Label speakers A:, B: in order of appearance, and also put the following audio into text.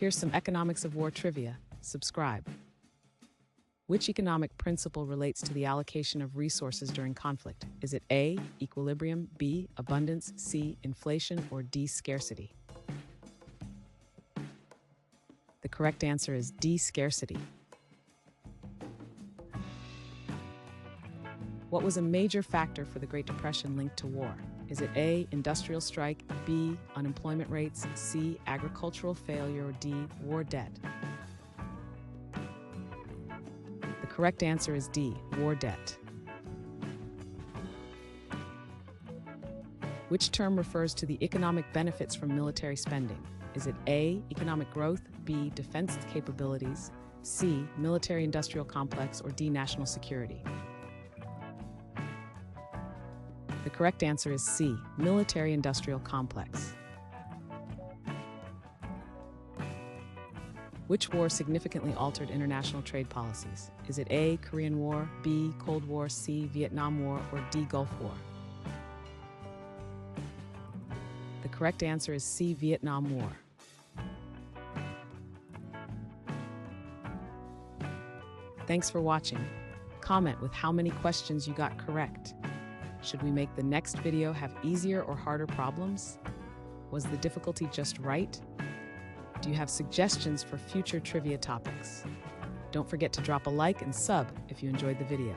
A: Here's some economics of war trivia. Subscribe. Which economic principle relates to the allocation of resources during conflict? Is it A, equilibrium, B, abundance, C, inflation, or D, scarcity? The correct answer is D, scarcity. What was a major factor for the Great Depression linked to war? Is it A, industrial strike, B, unemployment rates, C, agricultural failure, or D, war debt? The correct answer is D, war debt. Which term refers to the economic benefits from military spending? Is it A, economic growth, B, defense capabilities, C, military-industrial complex, or D, national security? The correct answer is C, military-industrial complex. Which war significantly altered international trade policies? Is it A, Korean War, B, Cold War, C, Vietnam War, or D, Gulf War? The correct answer is C, Vietnam War. Thanks for watching. Comment with how many questions you got correct. Should we make the next video have easier or harder problems? Was the difficulty just right? Do you have suggestions for future trivia topics? Don't forget to drop a like and sub if you enjoyed the video.